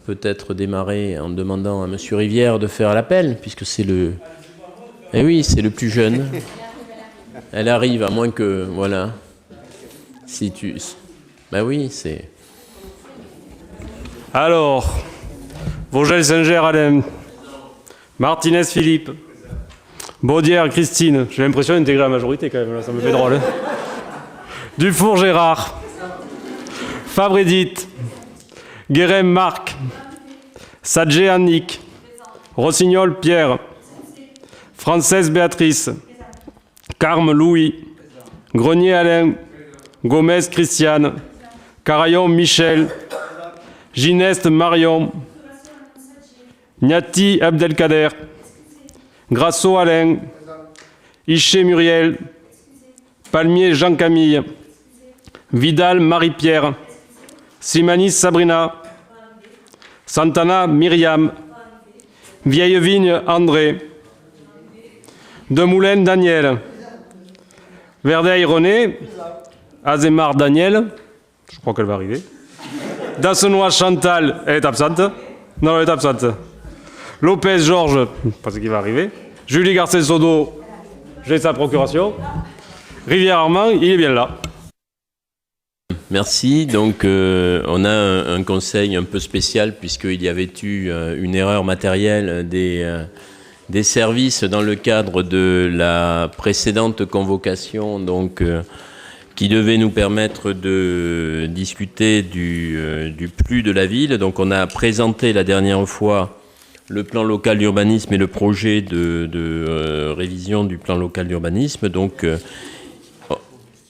Peut-être démarrer en demandant à Monsieur Rivière de faire l'appel, puisque c'est le... Eh oui, c'est le plus jeune. Elle arrive, à moins que... Voilà. Si tu... Ben oui, c'est... Alors, Vogel-Singer Alain, Martinez Philippe, Baudière Christine, j'ai l'impression d'intégrer la majorité quand même, là, ça me fait drôle. Hein. Dufour Gérard, Fabre Edith, Guérem Marc, Sadje Annick, Rossignol Pierre, Française Béatrice, Carme Louis, Grenier Alain, Gomez Christiane, Carayon Michel, Gineste Marion, Niati Abdelkader, Grasso Alain, Iché Muriel, Palmier Jean-Camille, Vidal Marie-Pierre, Simanis Sabrina, Santana Myriam, Vieillevigne André, Demoulin Daniel, Verdeil René, Azemar Daniel, je crois qu'elle va arriver, Dassenois Chantal, elle est absente, non elle est absente, Lopez Georges, parce qu'il va arriver, Julie Garcet-Sodo, j'ai sa procuration, Rivière Armand, il est bien là. Merci. Donc, on a un conseil un peu spécial puisqu'il y avait eu une erreur matérielle des services dans le cadre de la précédente convocation, donc qui devait nous permettre de discuter du plus de la ville. Donc, on a présenté la dernière fois le plan local d'urbanisme et le projet de révision du plan local d'urbanisme. Donc,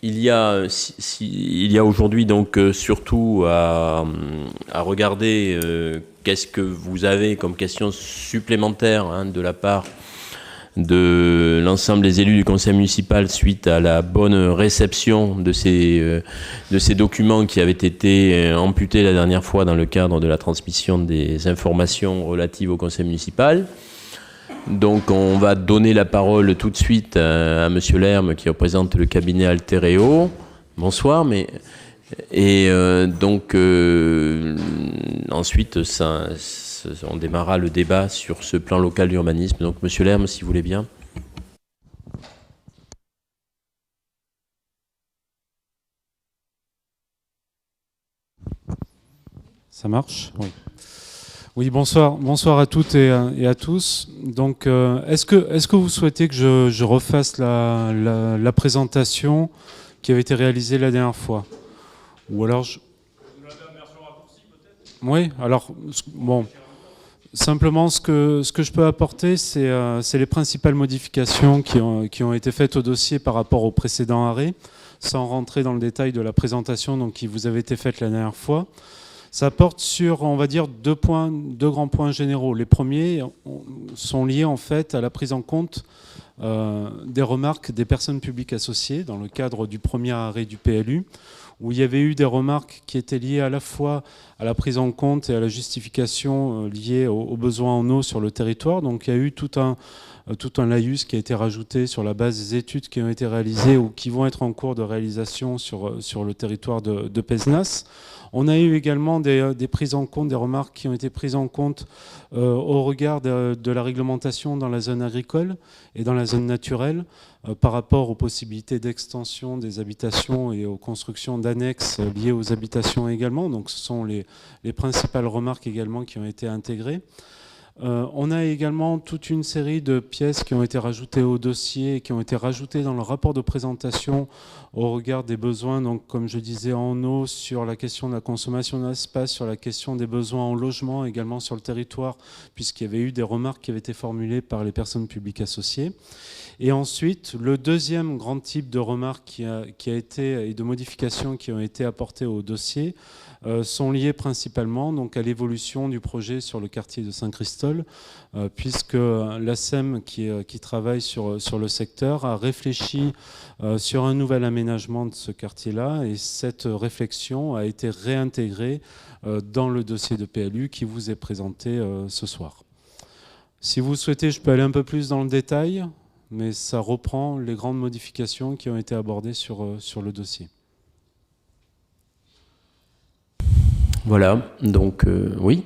il y a aujourd'hui donc surtout à regarder qu'est-ce que vous avez comme question supplémentaire de la part de l'ensemble des élus du conseil municipal suite à la bonne réception de ces documents qui avaient été amputés la dernière fois dans le cadre de la transmission des informations relatives au conseil municipal. Donc on va donner la parole tout de suite à Monsieur Lerme qui représente le cabinet Altereo. Bonsoir, ensuite on démarrera le débat sur ce plan local d'urbanisme. Donc Monsieur Lerme, si vous voulez bien. Ça marche ? Oui. Oui, bonsoir à toutes et à tous. Donc, est-ce que vous souhaitez que je refasse la présentation qui avait été réalisée la dernière fois ? Ou alors la version raccourcie peut-être ? Oui, alors, bon, simplement ce que je peux apporter, c'est les principales modifications qui ont été faites au dossier par rapport au précédent arrêt, sans rentrer dans le détail de la présentation donc, qui vous avait été faite la dernière fois. Ça porte sur, on va dire, deux grands points généraux. Les premiers sont liés en fait à la prise en compte des remarques des personnes publiques associées dans le cadre du premier arrêt du PLU, où il y avait eu des remarques qui étaient liées à la fois à la prise en compte et à la justification liée aux besoins en eau sur le territoire. Donc il y a eu tout un laïus qui a été rajouté sur la base des études qui ont été réalisées ou qui vont être en cours de réalisation sur le territoire de Pézenas. On a eu également des prises en compte, des remarques qui ont été prises en compte au regard de la réglementation dans la zone agricole et dans la zone naturelle par rapport aux possibilités d'extension des habitations et aux constructions d'annexes liées aux habitations également. Donc ce sont les principales remarques également qui ont été intégrées. On a également toute une série de pièces qui ont été rajoutées au dossier, qui ont été rajoutées dans le rapport de présentation au regard des besoins, donc comme je disais en eau, sur la question de la consommation d'espace, sur la question des besoins en logement, également sur le territoire, puisqu'il y avait eu des remarques qui avaient été formulées par les personnes publiques associées. Et ensuite, le deuxième grand type de remarques qui a été et de modifications qui ont été apportées au dossier sont liées principalement donc, à l'évolution du projet sur le quartier de Saint-Christol, puisque l'ASEM qui travaille sur le secteur a réfléchi sur un nouvel aménagement de ce quartier-là, et cette réflexion a été réintégrée dans le dossier de PLU qui vous est présenté ce soir. Si vous souhaitez, je peux aller un peu plus dans le détail, mais ça reprend les grandes modifications qui ont été abordées sur le dossier. Voilà, donc oui.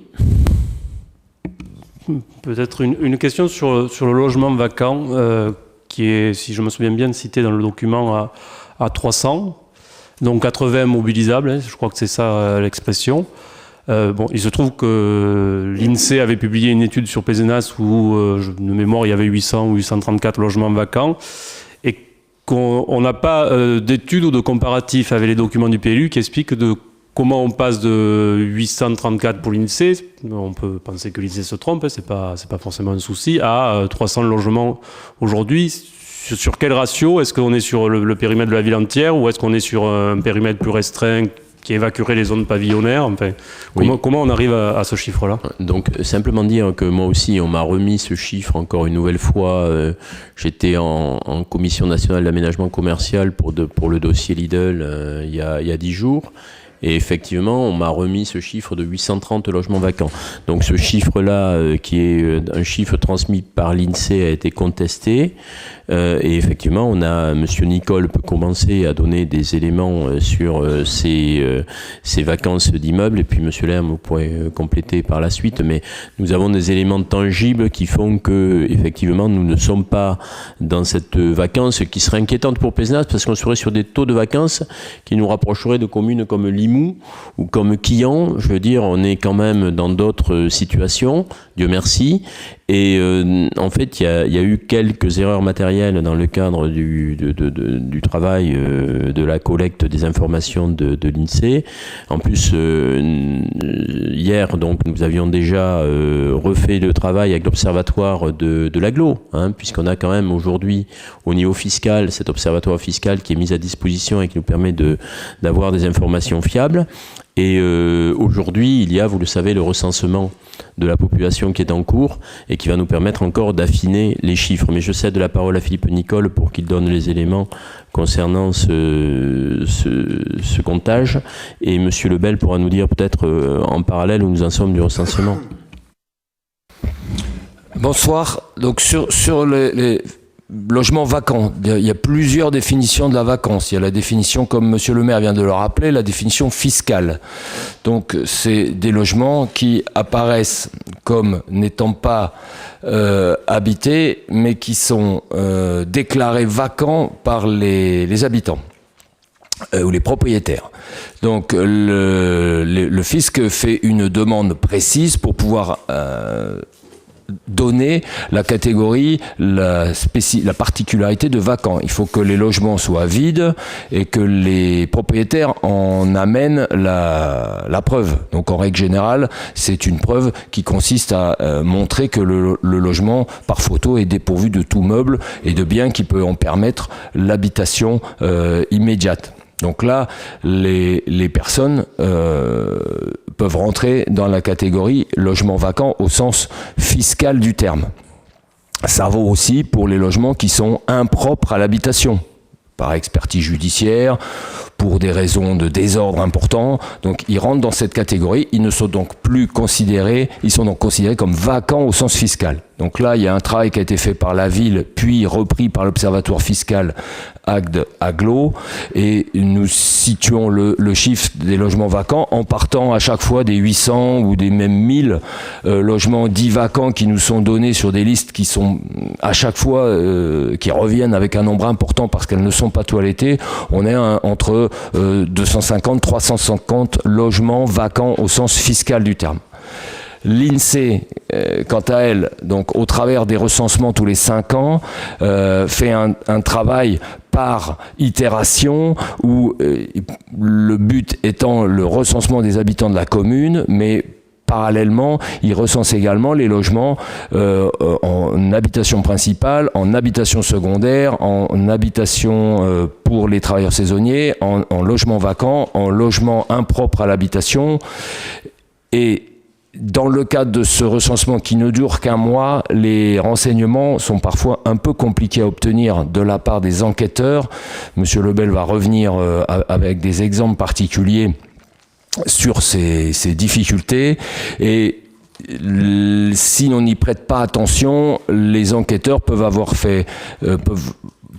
Peut-être une question sur le logement vacant, qui est, si je me souviens bien, cité dans le document à 300, donc 80 mobilisables, hein, je crois que c'est ça l'expression. Il se trouve que l'INSEE avait publié une étude sur Pézenas où, de mémoire, il y avait 800 ou 834 logements vacants, et qu'on n'a pas d'études ou de comparatifs avec les documents du PLU qui expliquent comment on passe de 834 pour l'INSEE, on peut penser que l'INSEE se trompe, c'est pas forcément un souci, à 300 logements aujourd'hui. Sur quel ratio? Est-ce qu'on est sur le périmètre de la ville entière, ou est-ce qu'on est sur un périmètre plus restreint qui évacuerait les zones pavillonnaires? Enfin, comment on arrive à ce chiffre-là? Donc, simplement dire que moi aussi, on m'a remis ce chiffre encore une nouvelle fois. J'étais en commission nationale d'aménagement commercial pour le dossier Lidl il y a 10 jours. Et effectivement, on m'a remis ce chiffre de 830 logements vacants. Donc ce chiffre-là, qui est un chiffre transmis par l'INSEE, a été contesté. Et effectivement, M. Nicole peut commencer à donner des éléments sur ces vacances d'immeubles. Et puis M. Lerme, vous pourrez compléter par la suite. Mais nous avons des éléments tangibles qui font que, effectivement, nous ne sommes pas dans cette vacance qui serait inquiétante pour Pézenas, parce qu'on serait sur des taux de vacances qui nous rapprocheraient de communes comme Limoux ou comme Quillan. Je veux dire, on est quand même dans d'autres situations, Dieu merci. Et en fait, il y a eu quelques erreurs matérielles dans le cadre du travail de la collecte des informations de l'INSEE. En plus, hier, donc, nous avions déjà refait le travail avec l'observatoire de l'Agglo, puisqu'on a quand même aujourd'hui, au niveau fiscal, cet observatoire fiscal qui est mis à disposition et qui nous permet d'avoir des informations fiables. Et aujourd'hui, il y a, vous le savez, le recensement de la population qui est en cours et qui va nous permettre encore d'affiner les chiffres. Mais je cède la parole à Philippe Nicole pour qu'il donne les éléments concernant ce comptage. Et M. Lebel pourra nous dire peut-être en parallèle où nous en sommes du recensement. Bonsoir. Donc sur les logements vacants, il y a plusieurs définitions de la vacance. Il y a la définition, comme Monsieur le maire vient de le rappeler, la définition fiscale. Donc c'est des logements qui apparaissent comme n'étant pas habités, mais qui sont déclarés vacants par les habitants ou les propriétaires. Donc le fisc fait une demande précise pour pouvoir donner la catégorie, la particularité de vacant. Il faut que les logements soient vides et que les propriétaires en amènent la preuve. Donc en règle générale, c'est une preuve qui consiste à montrer que le logement par photo est dépourvu de tout meuble et de biens qui peut en permettre l'habitation immédiate. Donc là, les personnes peuvent rentrer dans la catégorie logement vacant au sens fiscal du terme. Ça vaut aussi pour les logements qui sont impropres à l'habitation, par expertise judiciaire, pour des raisons de désordre important. Donc ils rentrent dans cette catégorie, ils ne sont donc plus considérés, ils sont donc considérés comme vacants au sens fiscal. Donc là, il y a un travail qui a été fait par la ville, puis repris par l'Observatoire fiscal Agglo, et nous situons le chiffre des logements vacants en partant à chaque fois des 800 ou des même 1000 logements dits vacants qui nous sont donnés sur des listes qui sont à chaque fois qui reviennent avec un nombre important parce qu'elles ne sont pas toilettées. On est entre 250 350 logements vacants au sens fiscal du terme. L'INSEE, quant à elle, donc au travers des recensements tous les 5 ans, fait un travail par itération où le but étant le recensement des habitants de la commune, mais parallèlement, il recense également les logements en habitation principale, en habitation secondaire, en habitation pour les travailleurs saisonniers, en logement vacant, en logement impropre à l'habitation. Et dans le cadre de ce recensement qui ne dure qu'un mois, les renseignements sont parfois un peu compliqués à obtenir de la part des enquêteurs. Monsieur Lebel va revenir avec des exemples particuliers sur ces difficultés. Et si on n'y prête pas attention, les enquêteurs peuvent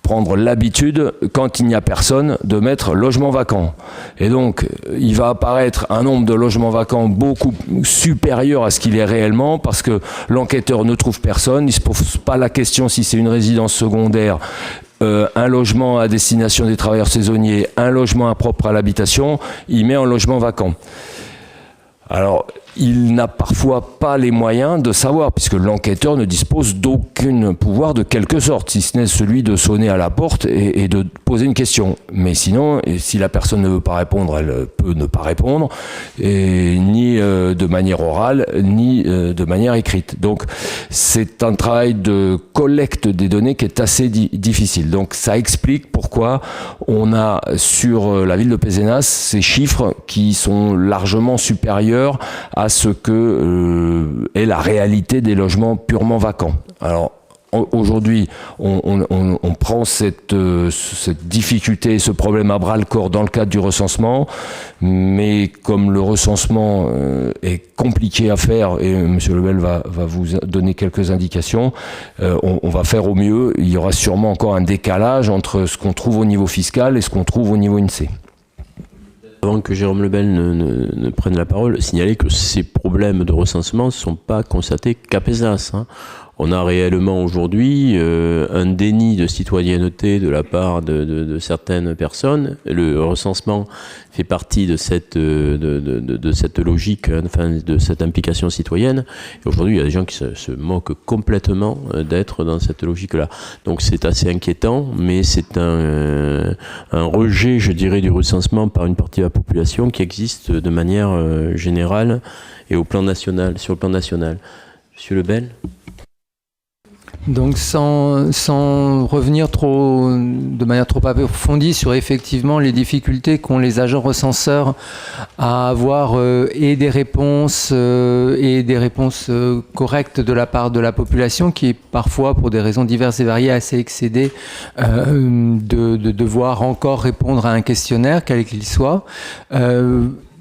prendre l'habitude, quand il n'y a personne, de mettre logement vacant. Et donc, il va apparaître un nombre de logements vacants beaucoup supérieur à ce qu'il est réellement, parce que l'enquêteur ne trouve personne, il ne se pose pas la question si c'est une résidence secondaire, un logement à destination des travailleurs saisonniers, un logement impropre à l'habitation, il met en logement vacant. Alors, il n'a parfois pas les moyens de savoir, puisque l'enquêteur ne dispose d'aucun pouvoir de quelque sorte, si ce n'est celui de sonner à la porte et de poser une question. Mais sinon, si la personne ne veut pas répondre, elle peut ne pas répondre, et ni de manière orale, ni de manière écrite. Donc, c'est un travail de collecte des données qui est assez difficile. Donc, ça explique pourquoi on a sur la ville de Pézenas ces chiffres qui sont largement supérieurs à ce que est la réalité des logements purement vacants. Alors, aujourd'hui, on prend cette difficulté, ce problème à bras-le-corps dans le cadre du recensement, mais comme le recensement est compliqué à faire, et M. Lebel va vous donner quelques indications, on va faire au mieux. Il y aura sûrement encore un décalage entre ce qu'on trouve au niveau fiscal et ce qu'on trouve au niveau INSEE. Avant que Jérôme Lebel ne prenne la parole, signaler que ces problèmes de recensement ne sont pas constatés qu'à Pézenas. On a réellement aujourd'hui un déni de citoyenneté de la part de certaines personnes. Le recensement fait partie de cette logique, enfin, de cette implication citoyenne. Et aujourd'hui, il y a des gens qui se moquent complètement d'être dans cette logique-là. Donc c'est assez inquiétant, mais c'est un rejet, je dirais, du recensement par une partie de la population qui existe de manière générale et au plan national, sur le plan national. Monsieur Lebel ? Donc sans revenir de manière trop approfondie sur effectivement les difficultés qu'ont les agents recenseurs à avoir et des réponses correctes de la part de la population qui est parfois pour des raisons diverses et variées assez excédée de devoir encore répondre à un questionnaire quel qu'il soit.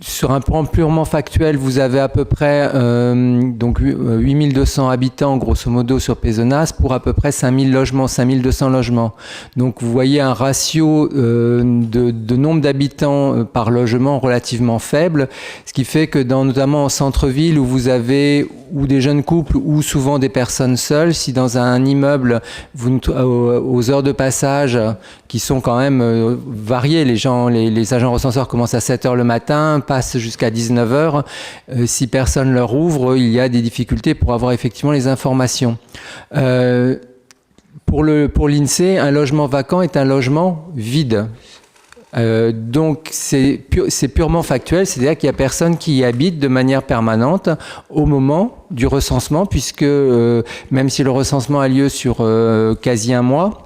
Sur un plan purement factuel, vous avez à peu près donc 8200 habitants, grosso modo, sur Pézenas, pour à peu près 5000 logements, 5200 logements. Donc vous voyez un ratio de nombre d'habitants par logement relativement faible, ce qui fait que notamment en centre-ville, où vous avez ou des jeunes couples ou souvent des personnes seules, si dans un immeuble, aux heures de passage, qui sont quand même variées, les agents recenseurs commencent à 7h le matin, passent jusqu'à 19h, si personne leur ouvre, il y a des difficultés pour avoir effectivement les informations. Pour l'INSEE, un logement vacant est un logement vide. Donc c'est purement factuel, c'est-à-dire qu'il n'y a personne qui y habite de manière permanente au moment du recensement, puisque même si le recensement a lieu sur quasi un mois,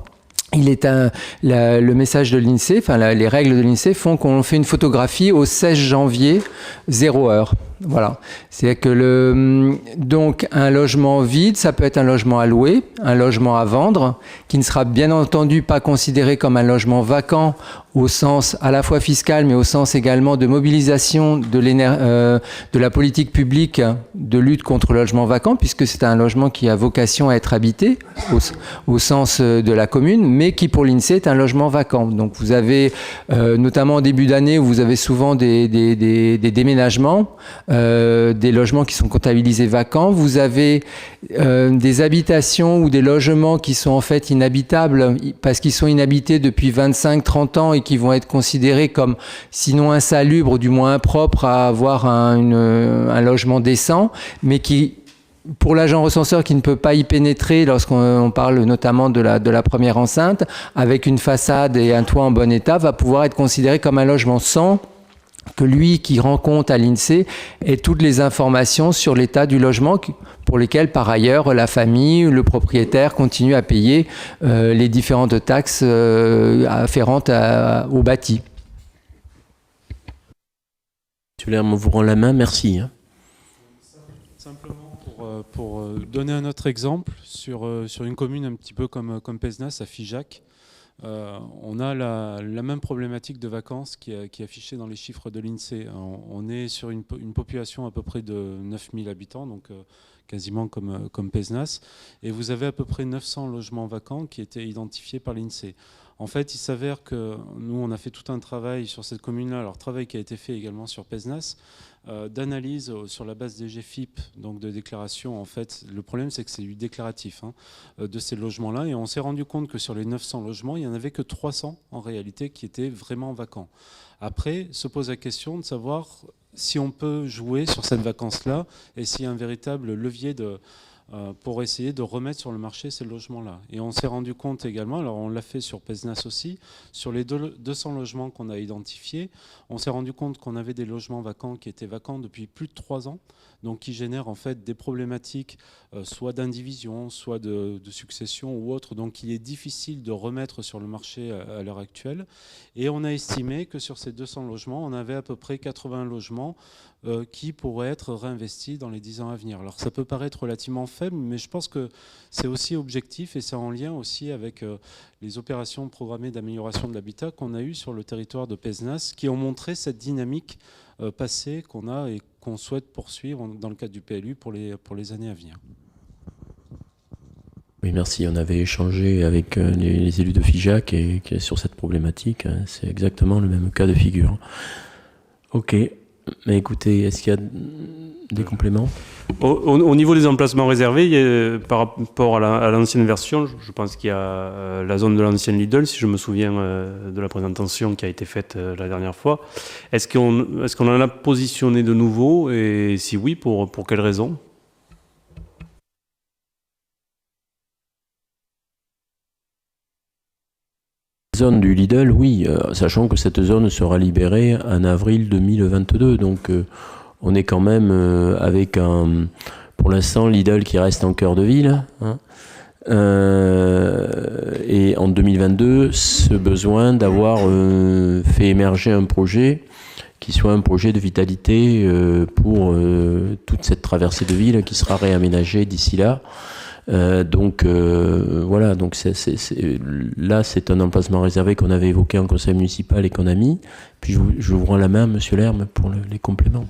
le message de l'INSEE, enfin les règles de l'INSEE font qu'on fait une photographie au 16 janvier, 0h. Voilà. C'est-à-dire que donc un logement vide, ça peut être un logement à louer, un logement à vendre, qui ne sera bien entendu pas considéré comme un logement vacant au sens à la fois fiscal, mais au sens également de mobilisation de la politique publique de lutte contre le logement vacant, puisque c'est un logement qui a vocation à être habité au sens de la commune, mais qui pour l'INSEE est un logement vacant. Donc vous avez, notamment au début d'année, où vous avez souvent des déménagements, des logements qui sont comptabilisés vacants. Vous avez des habitations ou des logements qui sont en fait inhabitables parce qu'ils sont inhabités depuis 25-30 ans et qui vont être considérés comme sinon insalubres ou du moins impropres à avoir un logement décent, mais qui, pour l'agent recenseur qui ne peut pas y pénétrer lorsqu'on parle notamment de la première enceinte, avec une façade et un toit en bon état, va pouvoir être considéré comme un logement sans que lui qui rend compte à l'INSEE ait toutes les informations sur l'état du logement pour lesquels par ailleurs la famille ou le propriétaire continue à payer les différentes taxes afférentes au bâti. Monsieur Lerme, on vous rend la main, merci. Simplement pour donner un autre exemple, sur une commune un petit peu comme Pézenas, à Figeac, on a la même problématique de vacances qui est affichée dans les chiffres de l'INSEE. On est sur une population à peu près de 9000 habitants, donc quasiment comme Pézenas, et vous avez à peu près 900 logements vacants qui étaient identifiés par l'INSEE. En fait, il s'avère que nous, on a fait tout un travail sur cette commune-là, alors travail qui a été fait également sur Pézenas, d'analyse sur la base des GFIP, donc de déclaration. En fait, le problème, c'est que c'est du déclaratif de ces logements-là, et on s'est rendu compte que sur les 900 logements, il n'y en avait que 300 en réalité qui étaient vraiment vacants. Après, se pose la question de savoir si on peut jouer sur cette vacance-là et s'il y a un véritable levier pour essayer de remettre sur le marché ces logements-là. Et on s'est rendu compte également, alors on l'a fait sur Pézenas aussi, sur les 200 logements qu'on a identifiés, on s'est rendu compte qu'on avait des logements vacants qui étaient vacants depuis plus de 3 ans, donc qui génèrent en fait des problématiques soit d'indivision, soit de succession ou autre, donc il est difficile de remettre sur le marché à l'heure actuelle. Et on a estimé que sur ces 200 logements, on avait à peu près 80 logements qui pourraient être réinvestis dans les 10 ans à venir. Alors ça peut paraître relativement faible, mais je pense que c'est aussi objectif et c'est en lien aussi avec les opérations programmées d'amélioration de l'habitat qu'on a eues sur le territoire de Pézenas, qui ont montré cette dynamique passée qu'on a et qu'on souhaite poursuivre dans le cadre du PLU pour les années à venir. Oui, merci. On avait échangé avec les élus de Figeac et sur cette problématique. C'est exactement le même cas de figure. Ok. Mais écoutez, est-ce qu'il y a des compléments ? Au niveau des emplacements réservés, par rapport à l'ancienne version, je pense qu'il y a la zone de l'ancienne Lidl, si je me souviens de la présentation qui a été faite la dernière fois. Est-ce qu'on en a positionné de nouveau ? Et si oui, pour quelles raisons ? Zone du Lidl, oui, sachant que cette zone sera libérée en avril 2022, donc on est quand même avec pour l'instant Lidl qui reste en cœur de ville, et en 2022, ce besoin d'avoir fait émerger un projet qui soit un projet de vitalité pour toute cette traversée de ville qui sera réaménagée d'ici là. Voilà, donc là c'est un emplacement réservé qu'on avait évoqué en conseil municipal et qu'on a mis. Puis je vous rends la main, monsieur Lerme, pour les compléments.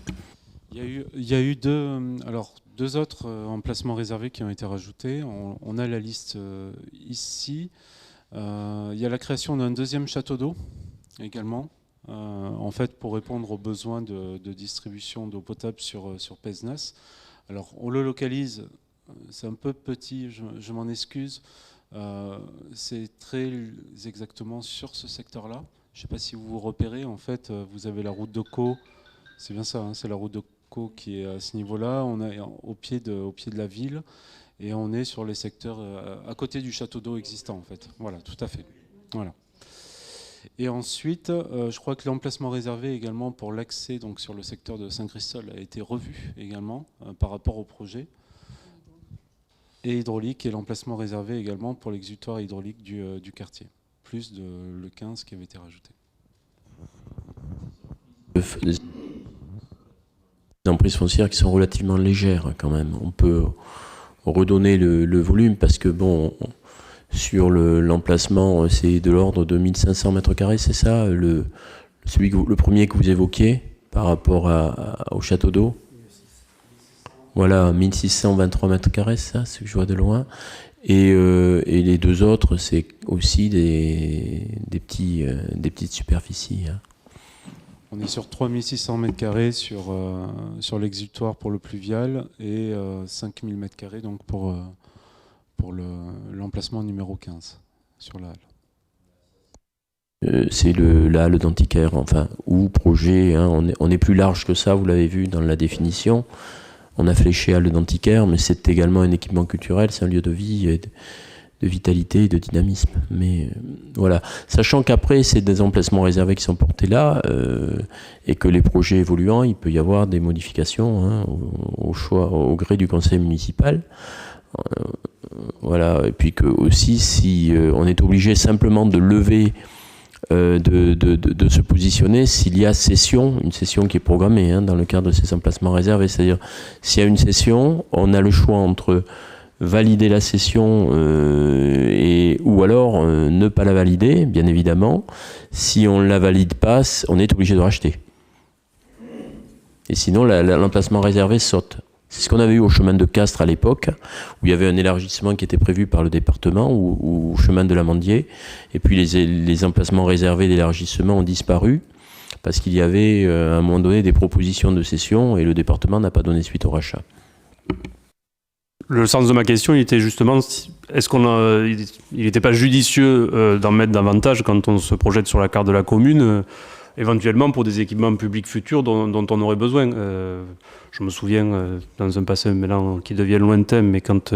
Il y a eu deux autres emplacements réservés qui ont été rajoutés. On a la liste ici. Il y a la création d'un deuxième château d'eau également, en fait pour répondre aux besoins de distribution d'eau potable sur Pézenas. Alors on le localise. C'est un peu petit, je m'en excuse. C'est très exactement sur ce secteur-là. Je ne sais pas si vous vous repérez. En fait, vous avez la route de Caux. C'est bien ça, c'est la route de Caux qui est à ce niveau-là. On est au pied de la ville. Et on est sur les secteurs à côté du château d'eau existant, en fait. Voilà, tout à fait. Voilà. Et ensuite, je crois que l'emplacement réservé également pour l'accès donc, sur le secteur de Saint-Christol a été revu également par rapport au projet. Et hydraulique et l'emplacement réservé également pour l'exutoire hydraulique du quartier, plus le 15 qui avait été rajouté. Les emprises foncières qui sont relativement légères quand même. On peut redonner le volume parce que bon, sur l'emplacement, c'est de l'ordre de 1500 m², c'est ça, le premier que vous évoquiez par rapport au château d'eau. Voilà, 1623 m², ça, ce que je vois de loin. Et les deux autres, c'est aussi des petites superficies. On est sur 3600 m² sur l'exutoire pour le pluvial et 5000 m² donc pour l'emplacement numéro 15 sur la halle. C'est la halle d'antiquaire, enfin, ou projet. On est plus large que ça, vous l'avez vu dans la définition. On a fléché halle d'antiquaire, mais c'est également un équipement culturel, c'est un lieu de vie, et de vitalité et de dynamisme. Mais voilà, sachant qu'après, c'est des emplacements réservés qui sont portés là, et que les projets évoluant, il peut y avoir des modifications au choix, au gré du conseil municipal. Voilà, et puis que aussi, si on est obligé simplement de lever de se positionner s'il y a une session qui est programmée dans le cadre de ces emplacements réservés. C'est-à-dire, s'il y a une session, on a le choix entre valider la cession ou alors ne pas la valider, bien évidemment. Si on ne la valide pas, on est obligé de racheter. Et sinon, l'emplacement réservé saute. C'est ce qu'on avait eu au chemin de Castres à l'époque, où il y avait un élargissement qui était prévu par le département, ou au chemin de l'Amandier. Et puis les emplacements réservés d'élargissement ont disparu, parce qu'il y avait à un moment donné des propositions de cession, et le département n'a pas donné suite au rachat. Le sens de ma question, il était justement, est-ce il n'était pas judicieux d'en mettre davantage quand on se projette sur la carte de la commune, éventuellement pour des équipements publics futurs dont on aurait besoin. Je me souviens, dans un passé maintenant qui devient lointain, mais quand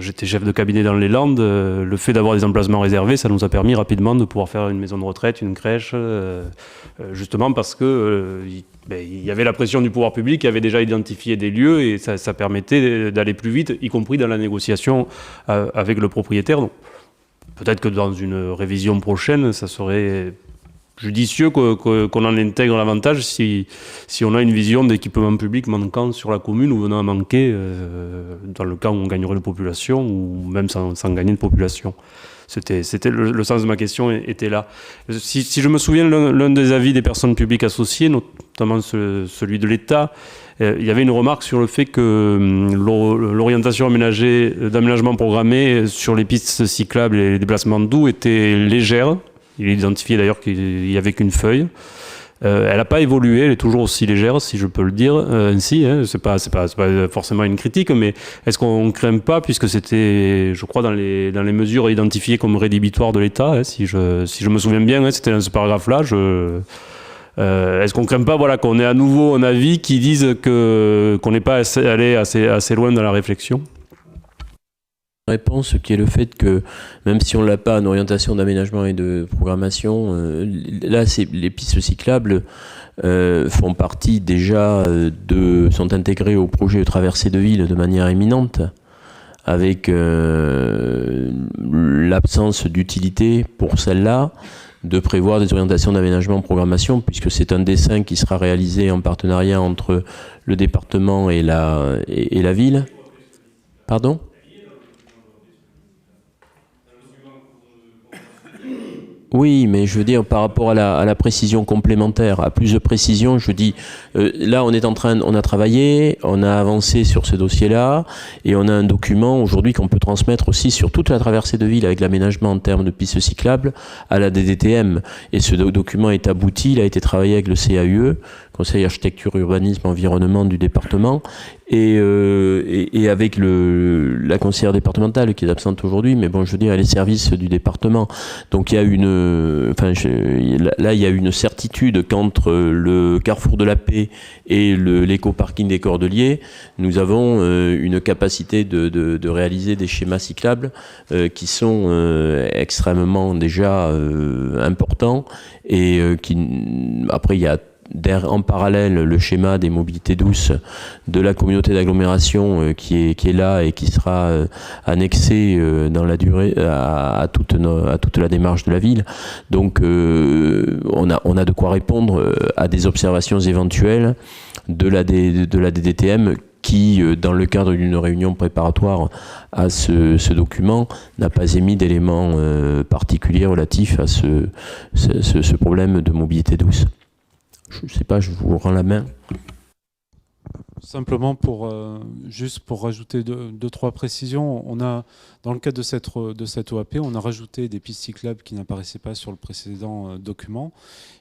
j'étais chef de cabinet dans les Landes, le fait d'avoir des emplacements réservés, ça nous a permis rapidement de pouvoir faire une maison de retraite, une crèche, justement parce que il y avait la pression du pouvoir public qui avait déjà identifié des lieux et ça permettait d'aller plus vite, y compris dans la négociation avec le propriétaire. Donc, peut-être que dans une révision prochaine, ça serait judicieux qu'on en intègre l'avantage si on a une vision d'équipement public manquant sur la commune ou venant à manquer dans le cas où on gagnerait de population ou même sans gagner de population. C'était le sens de ma question était là. Si je me souviens, l'un des avis des personnes publiques associées, notamment celui de l'État, il y avait une remarque sur le fait que l'orientation d'aménagement programmé sur les pistes cyclables et les déplacements doux était légère. Il est identifié d'ailleurs qu'il n'y avait qu'une feuille. Elle n'a pas évolué, elle est toujours aussi légère, si je peux le dire ainsi. Hein. C'est pas forcément une critique, mais est-ce qu'on ne craint pas, puisque c'était, je crois, dans les mesures identifiées comme rédhibitoires de l'État, hein, si je me souviens bien, hein, c'était dans ce paragraphe-là. Est-ce qu'on ne craint pas, voilà, qu'on ait à nouveau un avis qui dise qu'on n'est pas allé assez loin dans la réflexion? Réponse qui est le fait que même si on ne l'a pas en orientation d'aménagement et de programmation, là les pistes cyclables font partie déjà sont intégrées au projet de traversée de ville de manière éminente, avec l'absence d'utilité pour celle-là de prévoir des orientations d'aménagement en programmation, puisque c'est un dessin qui sera réalisé en partenariat entre le département et la ville. Pardon ? Oui, mais je veux dire par rapport à la précision complémentaire, à plus de précision, je dis là on a travaillé, on a avancé sur ce dossier-là et on a un document aujourd'hui qu'on peut transmettre aussi sur toute la traversée de ville avec l'aménagement en termes de pistes cyclables à la DDTM. Et ce document est abouti, il a été travaillé avec le CAUE, Conseil Architecture, Urbanisme, Environnement du département, et avec la conseillère départementale qui est absente aujourd'hui, mais bon, je veux dire, elle est service du département. Donc il y a il y a une certitude qu'entre le Carrefour de la Paix et l'éco-parking des Cordeliers, nous avons une capacité de réaliser des schémas cyclables qui sont extrêmement déjà importants et après il y a en parallèle le schéma des mobilités douces de la communauté d'agglomération qui est là et qui sera annexé dans la durée à toute la démarche de la ville. Donc on a de quoi répondre à des observations éventuelles de la DDTM qui, dans le cadre d'une réunion préparatoire à ce document, n'a pas émis d'éléments particuliers relatifs à ce problème de mobilité douce. Je ne sais pas, je vous rends la main. Simplement juste pour rajouter deux, trois précisions, on a, dans le cadre de cette OAP, on a rajouté des pistes cyclables qui n'apparaissaient pas sur le précédent document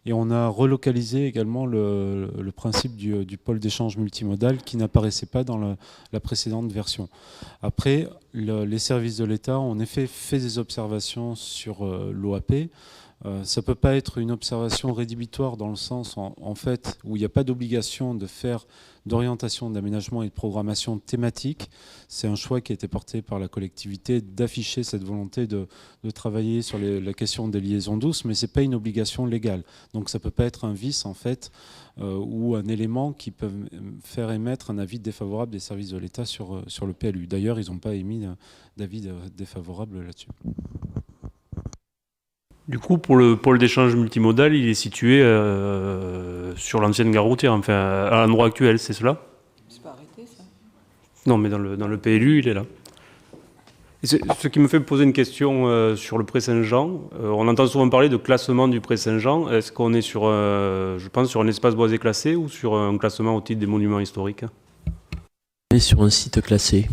et on a relocalisé également le principe du pôle d'échange multimodal qui n'apparaissait pas dans la précédente version. Après, les services de l'État ont en effet fait des observations sur l'OAP. Ça ne peut pas être une observation rédhibitoire dans le sens en fait où il n'y a pas d'obligation de faire d'orientation, d'aménagement et de programmation thématique. C'est un choix qui a été porté par la collectivité d'afficher cette volonté de travailler sur la question des liaisons douces, mais ce n'est pas une obligation légale. Donc ça ne peut pas être un vice en fait ou un élément qui peut faire émettre un avis défavorable des services de l'État sur le PLU. D'ailleurs, ils n'ont pas émis d'avis défavorable là-dessus. Du coup, pour le pôle d'échange multimodal, il est situé sur l'ancienne gare routière, enfin à l'endroit actuel, c'est cela ? C'est pas arrêté, ça ? Non, mais dans le PLU, il est là. Et ce qui me fait poser une question sur le Pré-Saint-Jean. On entend souvent parler de classement du Pré-Saint-Jean. Est-ce qu'on est sur, je pense, sur un espace boisé classé ou sur un classement au titre des monuments historiques? On est sur un site classé.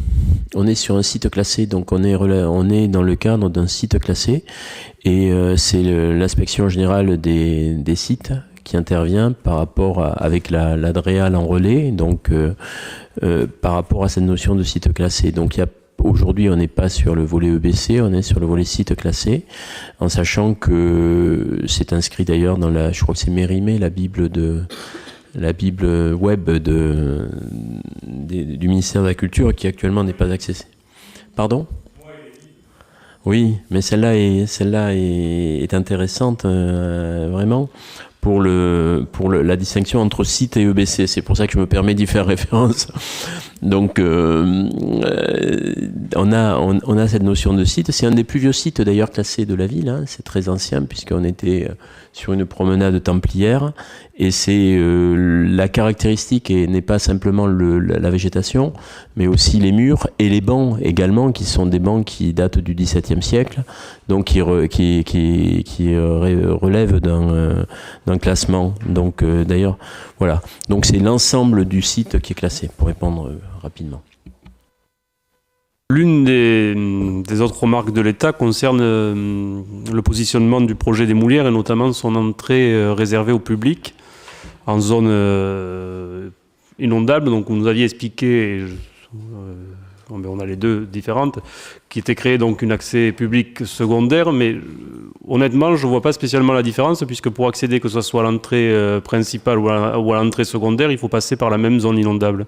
On est sur un site classé, donc on est dans le cadre d'un site classé. Et c'est l'inspection générale des sites qui intervient par rapport avec la DREAL en relais, donc par rapport à cette notion de site classé. Donc aujourd'hui, on n'est pas sur le volet EBC, on est sur le volet site classé, en sachant que c'est inscrit d'ailleurs dans je crois que c'est Mérimée, la Bible web du ministère de la Culture, qui actuellement n'est pas accessible. Pardon ? Oui, mais celle-là est intéressante, vraiment, pour la distinction entre site et EBC. C'est pour ça que je me permets d'y faire référence. Donc, on a cette notion de site. C'est un des plus vieux sites d'ailleurs classés de la ville. Hein. C'est très ancien puisqu'on était sur une promenade templière. Et c'est la caractéristique n'est pas simplement la végétation, mais aussi les murs et les bancs également, qui sont des bancs qui datent du XVIIe siècle, donc qui relèvent d'un classement. Donc d'ailleurs, voilà. Donc c'est l'ensemble du site qui est classé, pour répondre rapidement. L'une des autres remarques de l'État concerne le positionnement du projet des Moulières et notamment son entrée réservée au public en zone inondable. Donc vous nous aviez expliqué, on a les deux différentes, qui était créée donc une accès public secondaire, mais honnêtement je ne vois pas spécialement la différence, puisque pour accéder, que ce soit à l'entrée principale ou à l'entrée secondaire, il faut passer par la même zone inondable.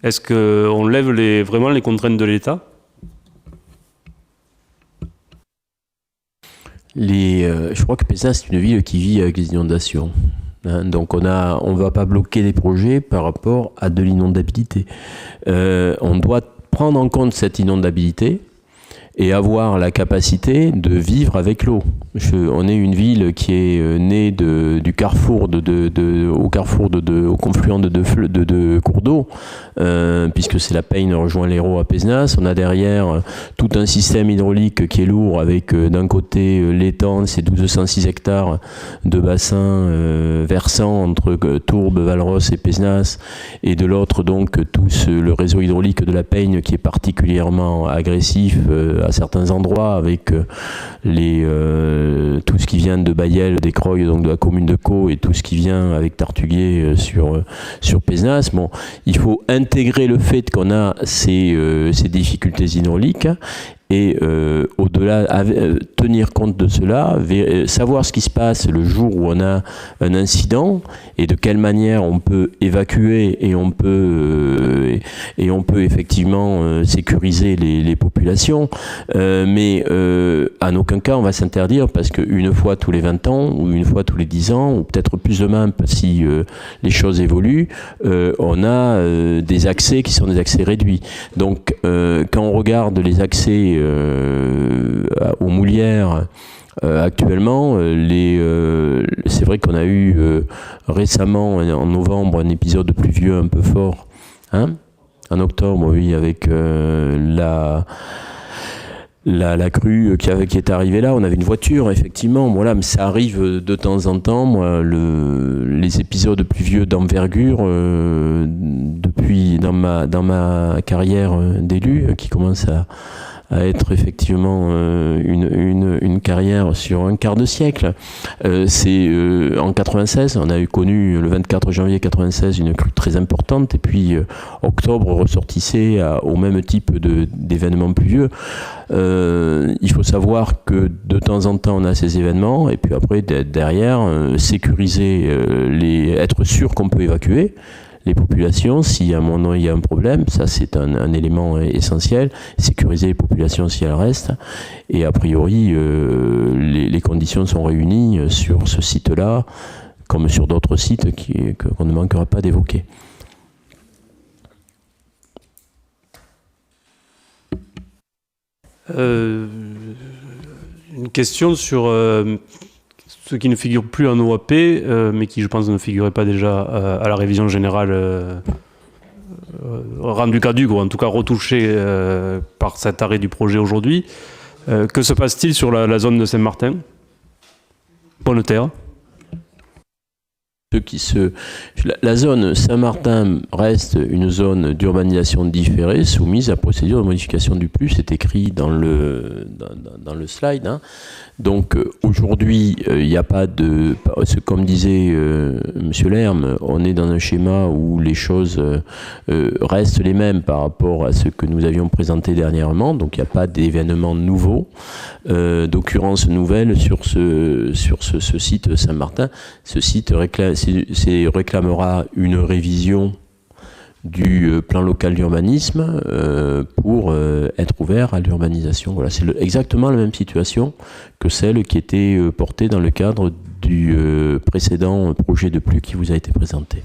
Est-ce qu'on lève vraiment les contraintes de l'État ? Je crois que Pézin, c'est une ville qui vit avec les inondations. Hein, donc on ne va pas bloquer les projets par rapport à de l'inondabilité. On doit prendre en compte cette inondabilité et avoir la capacité de vivre avec l'eau. On est une ville qui est née du carrefour au confluent de deux cours d'eau, puisque c'est la Peigne rejoint l'Hérault à Pézenas. On a derrière tout un système hydraulique qui est lourd, avec d'un côté l'étang, c'est 1206 hectares de bassins versants entre Tourbes, Valros et Pézenas, et de l'autre donc tout le réseau hydraulique de la Peigne qui est particulièrement agressif à certains endroits, avec tout ce qui vient de Bailleul, des Croyes, donc de la commune de Caux, et tout ce qui vient avec Tartuguier sur Pézenas. Bon, il faut intégrer le fait qu'on a ces difficultés hydrauliques, et au-delà, tenir compte de cela, savoir ce qui se passe le jour où on a un incident et de quelle manière on peut évacuer et on peut effectivement sécuriser les populations, mais en aucun cas on va s'interdire, parce qu'une fois tous les 20 ans ou une fois tous les 10 ans, ou peut-être plus de même si les choses évoluent, on a des accès qui sont des accès réduits. Donc quand on regarde les accès aux Moulières actuellement, c'est vrai qu'on a eu récemment en novembre un épisode pluvieux un peu fort, hein, en octobre, oui, avec la crue qui est arrivée là. On avait une voiture, effectivement, voilà, mais ça arrive de temps en temps. Moi, les épisodes pluvieux d'envergure, depuis dans ma carrière d'élu, qui commence à être effectivement une carrière sur un quart de siècle. C'est en 96, on a connu le 24 janvier 96 une crue très importante, et puis octobre ressortissait au même type d'événements pluvieux. Il faut savoir que de temps en temps on a ces événements, et puis après derrière sécuriser, être sûr qu'on peut évacuer les populations si à un moment il y a un problème. Ça, c'est un élément essentiel. Sécuriser les populations si elles restent. Et a priori, les conditions sont réunies sur ce site-là, comme sur d'autres sites qu'on ne manquera pas d'évoquer. Une question sur ce qui ne figure plus en OAP, mais qui, je pense, ne figurait pas déjà à la révision générale rendu caduque, ou en tout cas retouché par cet arrêt du projet aujourd'hui. Que se passe-t-il sur la zone de Saint-Martin? Bonne terre. La zone Saint-Martin reste une zone d'urbanisation différée soumise à procédure de modification du PLU, c'est écrit dans le slide. Hein. Donc aujourd'hui, il n'y a pas de... Comme disait M. Lerme, on est dans un schéma où les choses restent les mêmes par rapport à ce que nous avions présenté dernièrement, donc il n'y a pas d'événements nouveaux, d'occurrences nouvelles sur ce site Saint-Martin. Ce site réclamera une révision du plan local d'urbanisme pour être ouvert à l'urbanisation. Voilà, c'est exactement la même situation que celle qui était portée dans le cadre du précédent projet de PLU qui vous a été présenté.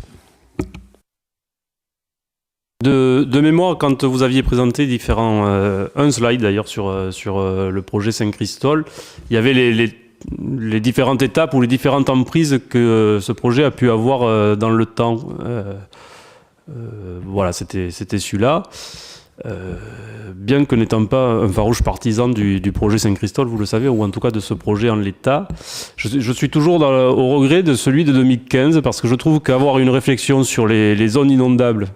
De mémoire, quand vous aviez présenté un slide d'ailleurs sur le projet Saint-Christol, il y avait les différentes étapes ou les différentes emprises que ce projet a pu avoir dans le temps. Voilà, c'était celui-là. Bien que n'étant pas un farouche partisan du projet Saint-Christol, vous le savez, ou en tout cas de ce projet en l'état, je suis toujours au regret de celui de 2015, parce que je trouve qu'avoir une réflexion sur les zones inondables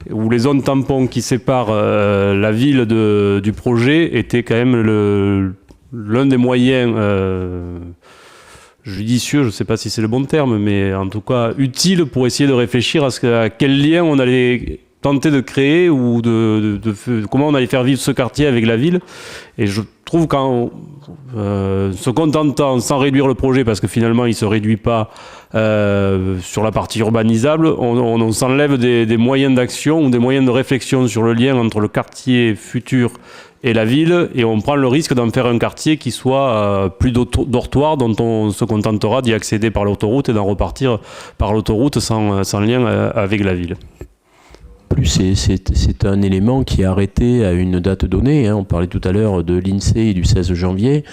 ou les zones tampons qui séparent la ville du projet était quand même l'un des moyens judicieux, je ne sais pas si c'est le bon terme, mais en tout cas utile pour essayer de réfléchir à quel lien on allait tenter de créer ou comment on allait faire vivre ce quartier avec la ville. Et je trouve qu'en se contentant, sans réduire le projet, parce que finalement il ne se réduit pas sur la partie urbanisable, on s'enlève des moyens d'action ou des moyens de réflexion sur le lien entre le quartier futur et la ville, et on prend le risque d'en faire un quartier qui soit plus dortoir, dont on se contentera d'y accéder par l'autoroute et d'en repartir par l'autoroute sans lien avec la ville. Plus c'est un élément qui est arrêté à une date donnée. Hein. On parlait tout à l'heure de l'INSEE et du 16 janvier.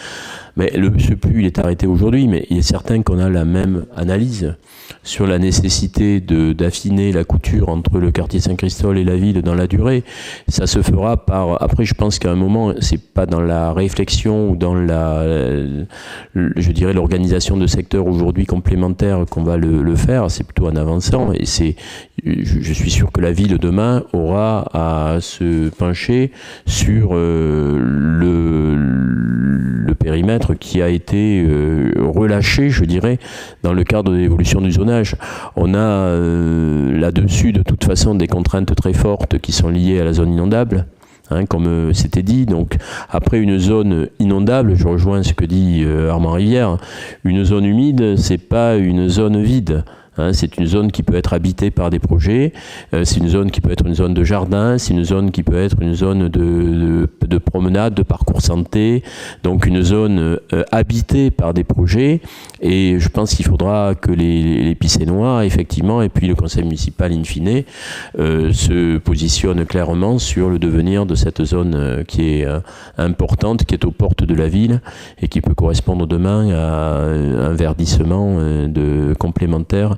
Mais ce PLU, il est arrêté aujourd'hui, mais il est certain qu'on a la même analyse sur la nécessité d'affiner la couture entre le quartier Saint-Christol et la ville dans la durée. Ça se fera après, je pense qu'à un moment, c'est pas dans la réflexion ou dans je dirais l'organisation de secteurs aujourd'hui complémentaires qu'on va le faire, c'est plutôt en avançant. Et je suis sûr que la ville demain aura à se pencher sur le périmètre qui a été relâché, je dirais, dans le cadre de l'évolution du zonage. On a là-dessus, de toute façon, des contraintes très fortes qui sont liées à la zone inondable. Hein, comme c'était dit. Donc après une zone inondable, je rejoins ce que dit Armand Rivière, une zone humide, c'est pas une zone vide. Hein, c'est une zone qui peut être habitée par des projets, c'est une zone qui peut être une zone de jardin, c'est une zone qui peut être une zone de promenade, de parcours santé, donc une zone habitée par des projets. Et je pense qu'il faudra que les Picénois, effectivement, et puis le conseil municipal in fine, se positionnent clairement sur le devenir de cette zone qui est importante, qui est aux portes de la ville et qui peut correspondre demain à un verdissement complémentaire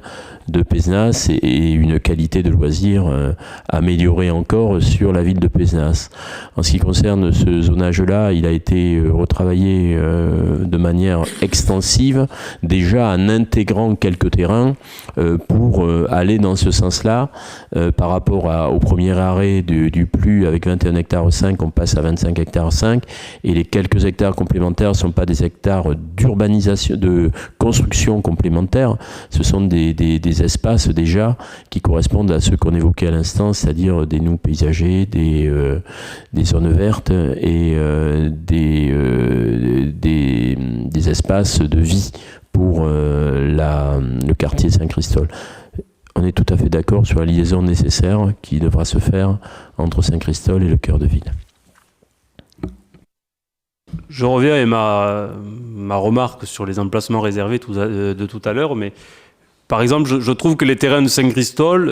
de Pézenas et une qualité de loisirs améliorée encore sur la ville de Pézenas. En ce qui concerne ce zonage-là, il a été retravaillé de manière extensive, déjà en intégrant quelques terrains pour aller dans ce sens-là. Par rapport au premier arrêt du PLU avec 21 hectares 5, on passe à 25 hectares 5, et les quelques hectares complémentaires ne sont pas des hectares d'urbanisation, de construction complémentaire, ce sont des espaces déjà qui correspondent à ceux qu'on évoquait à l'instant, c'est-à-dire des nous paysagers, des zones vertes et des espaces de vie pour le quartier Saint-Christol. On est tout à fait d'accord sur la liaison nécessaire qui devra se faire entre Saint-Christol et le cœur de ville. Je reviens à ma remarque sur les emplacements réservés de tout à l'heure, mais par exemple, je trouve que les terrains de Saint-Christol,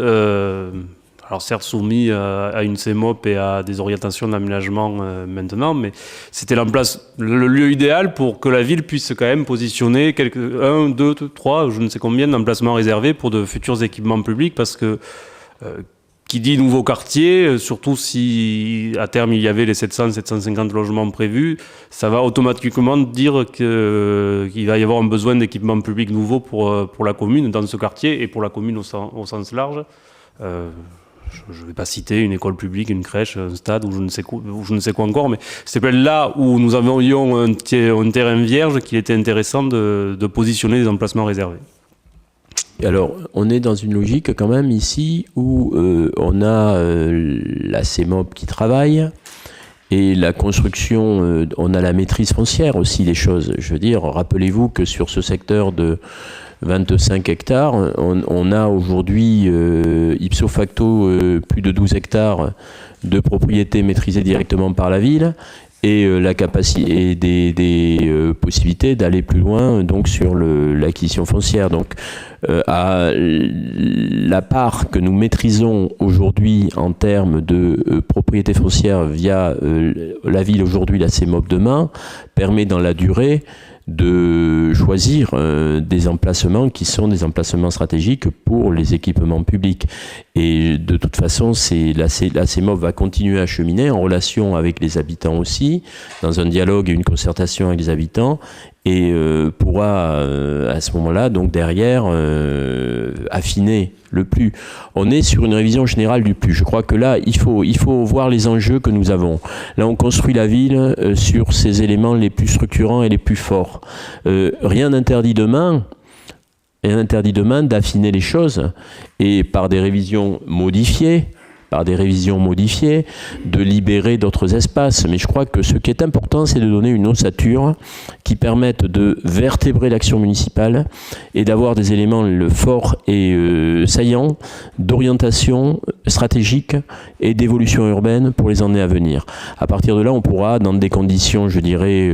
alors certes soumis à une CEMOP et à des orientations d'aménagement maintenant, mais c'était le lieu idéal pour que la ville puisse quand même positionner 1, 2, 3, je ne sais combien d'emplacements réservés pour de futurs équipements publics, parce que qui dit nouveau quartier, surtout si à terme il y avait les 700-750 logements prévus, ça va automatiquement dire qu'il va y avoir un besoin d'équipements publics nouveaux pour la commune dans ce quartier et pour la commune au sens large. Je ne vais pas citer une école publique, une crèche, un stade ou je ne sais quoi encore, mais c'est là où nous avions un terrain vierge qu'il était intéressant de positionner des emplacements réservés. Alors, on est dans une logique quand même ici où on a la CEMOP qui travaille et la construction, on a la maîtrise foncière aussi des choses. Je veux dire, rappelez-vous que sur ce secteur de 25 hectares, on a aujourd'hui ipso facto plus de 12 hectares de propriétés maîtrisées directement par la ville et la capacité et des possibilités d'aller plus loin donc sur l'acquisition foncière. Donc à la part que nous maîtrisons aujourd'hui en termes de propriété foncière via la ville aujourd'hui, la CEMOP demain, permet dans la durée de choisir des emplacements qui sont des emplacements stratégiques pour les équipements publics. Et de toute façon, la CEMOP va continuer à cheminer en relation avec les habitants aussi, dans un dialogue et une concertation avec les habitants, et pourra à ce moment-là, donc derrière, affiner le PLU. On est sur une révision générale du PLU. Je crois que là, il faut voir les enjeux que nous avons. Là, on construit la ville sur ces éléments les plus structurants et les plus forts. Rien n'interdit demain d'affiner les choses et par des révisions modifiées, de libérer d'autres espaces. Mais je crois que ce qui est important, c'est de donner une ossature qui permette de vertébrer l'action municipale et d'avoir des éléments forts et saillants d'orientation stratégique et d'évolution urbaine pour les années à venir. À partir de là, on pourra, dans des conditions, je dirais,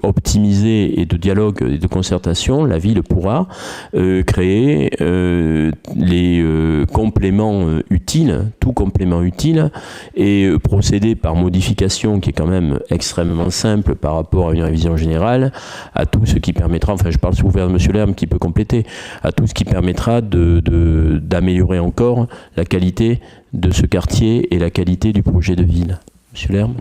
optimisées et de dialogue et de concertation, la ville pourra créer les compléments utiles, tout complément utile, et procéder par modification qui est quand même extrêmement simple par rapport à une révision générale, à tout ce qui permettra, enfin je parle sous ouvert de M. Lerme qui peut compléter, à tout ce qui permettra d'améliorer encore la qualité de ce quartier et la qualité du projet de ville. M. Lerme.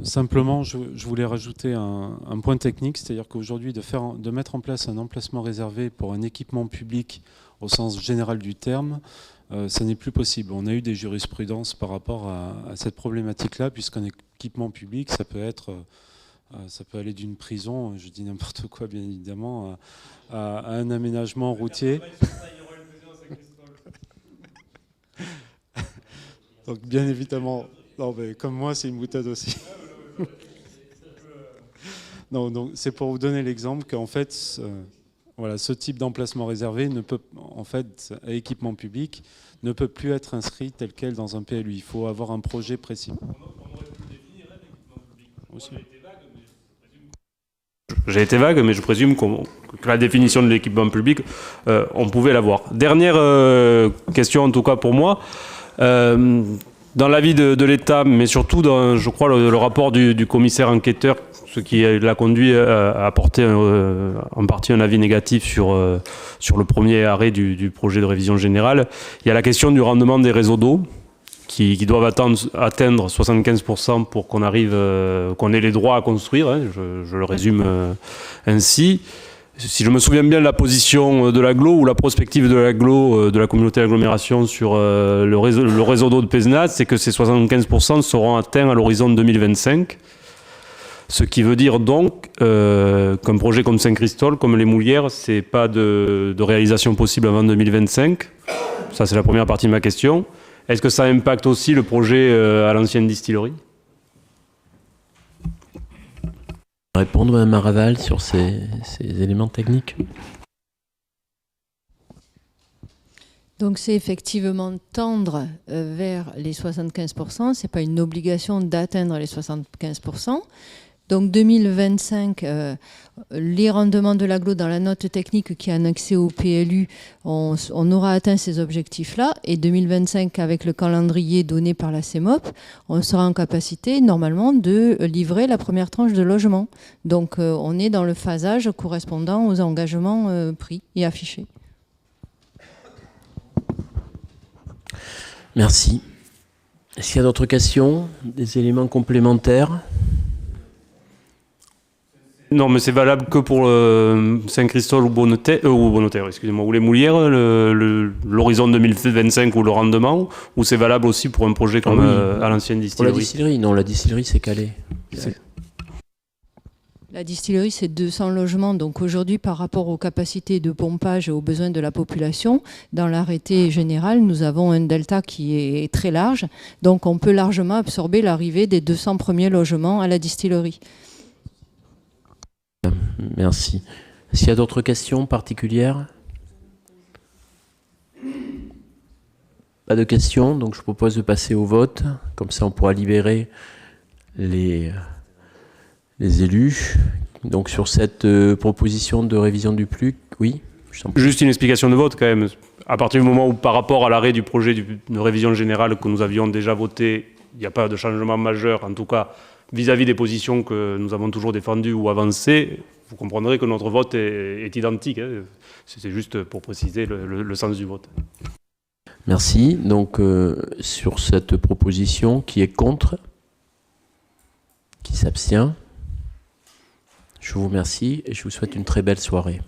Simplement, je voulais rajouter un point technique, c'est-à-dire qu'aujourd'hui, de mettre en place un emplacement réservé pour un équipement public au sens général du terme, ça n'est plus possible. On a eu des jurisprudences par rapport à cette problématique-là, puisqu'un équipement public, ça peut aller d'une prison, je dis n'importe quoi bien évidemment, à un aménagement routier. Donc bien évidemment, non, mais comme moi, c'est une boutade aussi. Non, donc c'est pour vous donner l'exemple qu'en fait, voilà, ce type d'emplacement réservé ne peut, en fait, à équipement public, ne peut plus être inscrit tel quel dans un PLU. Il faut avoir un projet précis. J'ai été vague, mais je présume que la définition de l'équipement public, on pouvait l'avoir. Dernière question, en tout cas pour moi. Dans l'avis de l'État, mais surtout dans, je crois, le rapport du commissaire enquêteur, ce qui l'a conduit à apporter en partie un avis négatif sur le premier arrêt du projet de révision générale, il y a la question du rendement des réseaux d'eau qui doivent atteindre 75% pour qu'on arrive, qu'on ait les droits à construire, hein, je le résume ainsi. Si je me souviens bien de la position de l'agglo ou la prospective de l'agglo, de la communauté d'agglomération sur le réseau d'eau de Pézenas, c'est que ces 75% seront atteints à l'horizon 2025. Ce qui veut dire donc qu'un projet comme Saint-Christol, comme les Moulières, c'est pas de réalisation possible avant 2025. Ça, c'est la première partie de ma question. Est-ce que ça impacte aussi le projet à l'ancienne distillerie ? Répondre, Mme Maraval, sur ces éléments techniques. Donc c'est effectivement tendre vers les 75%, ce n'est pas une obligation d'atteindre les 75%. Donc 2025, les rendements de l'agglo dans la note technique qui est annexée au PLU, on aura atteint ces objectifs-là. Et 2025, avec le calendrier donné par la CEMOP, on sera en capacité normalement de livrer la première tranche de logement. Donc on est dans le phasage correspondant aux engagements pris et affichés. Merci. Est-ce qu'il y a d'autres questions, des éléments complémentaires? Non, mais c'est valable que pour Saint-Christol ou Bonneterre, excusez-moi, ou les Moulières, l'horizon 2025 ou le rendement, ou c'est valable aussi pour un projet comme à l'ancienne Pour la distillerie? distillerie, non, la distillerie c'est calé. La distillerie, c'est 200 logements. Donc aujourd'hui, par rapport aux capacités de pompage et aux besoins de la population, dans l'arrêté général, nous avons un delta qui est très large. Donc on peut largement absorber l'arrivée des 200 premiers logements à la distillerie. Merci. Est-ce qu'il y a d'autres questions particulières? Pas de questions, donc je propose de passer au vote. Comme ça, on pourra libérer les élus. Donc sur cette proposition de révision du PLUC, oui, je t'en prie. Juste une explication de vote quand même. À partir du moment où, par rapport à l'arrêt du projet de révision générale que nous avions déjà voté, il n'y a pas de changement majeur, en tout cas vis-à-vis des positions que nous avons toujours défendues ou avancées, vous comprendrez que notre vote est identique. Hein. C'est juste pour préciser le sens du vote. Merci. Donc sur cette proposition, qui est contre? Qui s'abstient? Je vous remercie et je vous souhaite une très belle soirée.